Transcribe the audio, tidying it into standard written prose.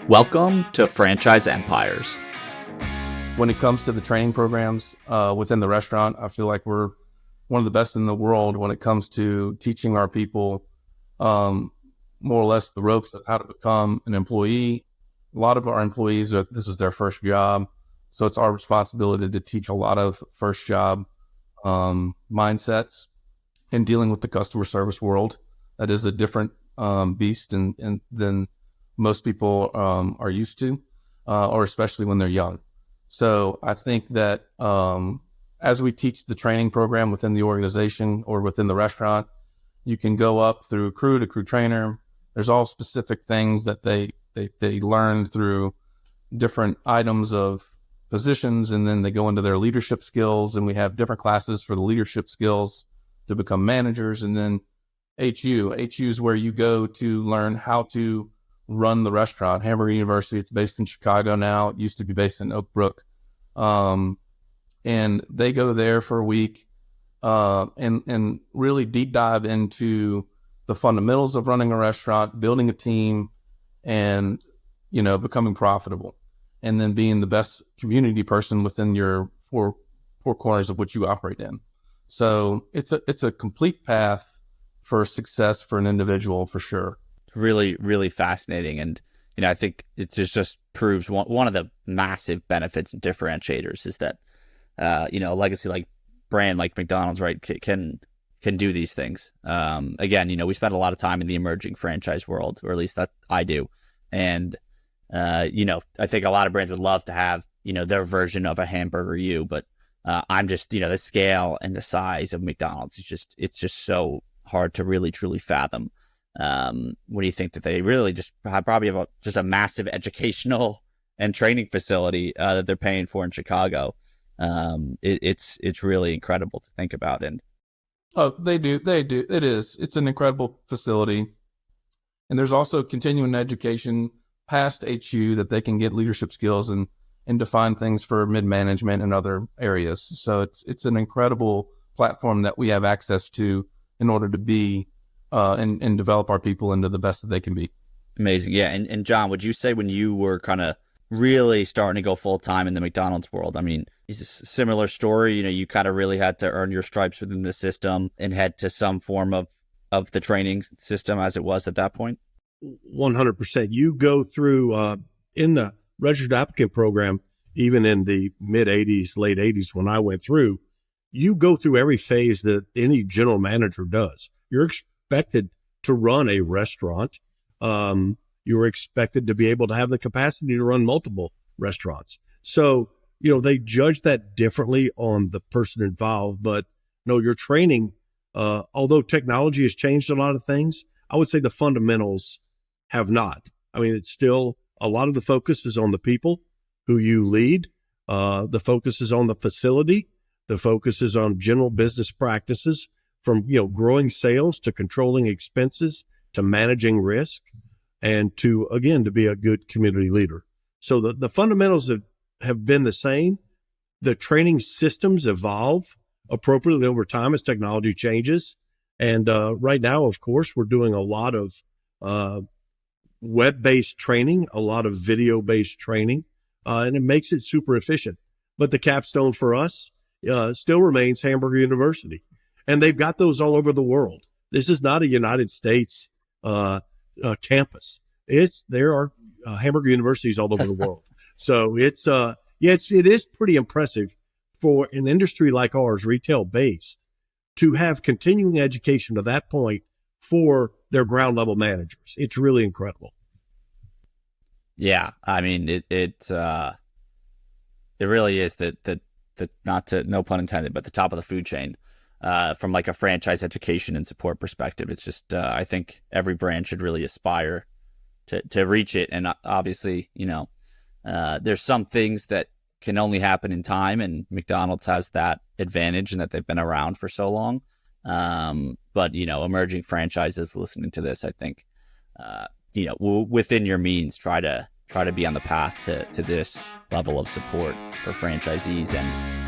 Welcome to Franchise Empires. When it comes to the training programs within the restaurant, I feel like we're one of the best in the world when it comes to teaching our people more or less the ropes of how to become an employee. A lot of our employees, this is their first job, so it's our responsibility to teach a lot of first job mindsets and dealing with the customer service world. That is a different beast and than most people are used to, or especially when they're young. So I think that as we teach the training program within the organization or within the restaurant, you can go up through crew to crew trainer. There's all specific things that they learn through different items of positions, and then they go into their leadership skills, and we have different classes for the leadership skills to become managers. And then HU is where you go to learn how to run the restaurant. Hamburger University, it's based in Chicago now. It used to be based in Oak Brook. And they go there for a week and really deep dive into the fundamentals of running a restaurant, building a team, and, becoming profitable, and then being the best community person within your four corners of which you operate in. So it's a complete path for success for an individual, for sure. Really, really fascinating. And, I think it just proves one of the massive benefits and differentiators is that, a legacy like brand like McDonald's, right, can do these things. Again, we spend a lot of time in the emerging franchise world, or at least that I do. And, I think a lot of brands would love to have, their version of a Hamburger U, but I'm just, the scale and the size of McDonald's it's just so hard to really, truly fathom. What do you think that they really probably have just a massive educational and training facility that they're paying for in Chicago? It's really incredible to think about. And they do. It's an incredible facility. And there's also continuing education past HU that they can get leadership skills and define things for mid-management and other areas. So it's an incredible platform that we have access to in order to be and develop our people into the best that they can be. Amazing. Yeah. And John, would you say when you were kind of really starting to go full time in the McDonald's world, I mean, is this a similar story? You kind of really had to earn your stripes within the system and head to some form of the training system as it was at that point? 100%. You go through in the registered applicant program, even in the mid 80s, late 80s, when I went through, you go through every phase that any general manager does. You're expected to run a restaurant. You're expected to be able to have the capacity to run multiple restaurants. So, they judge that differently on the person involved, but no, your training, although technology has changed a lot of things, I would say the fundamentals have not. I mean, it's still a lot of the focus is on the people who you lead. The focus is on the facility. The focus is on general business practices, from, growing sales to controlling expenses to managing risk, and to be a good community leader. So the fundamentals have been the same. The training systems evolve appropriately over time as technology changes. And right now, of course, we're doing a lot of web-based training, a lot of video-based training, and it makes it super efficient. But the capstone for us still remains Hamburger University. And they've got those all over the world. This is not a United States campus. There are Hamburger universities all over the world. So it is pretty impressive for an industry like ours, retail based, to have continuing education to that point for their ground level managers. It's really incredible. Yeah, I mean it really is that no pun intended, but the top of the food chain. From like a franchise education and support perspective, it's just I think every brand should really aspire to reach it. And obviously, there's some things that can only happen in time, and McDonald's has that advantage in that they've been around for so long. But emerging franchises listening to this, I think, within your means, try to be on the path to this level of support for franchisees and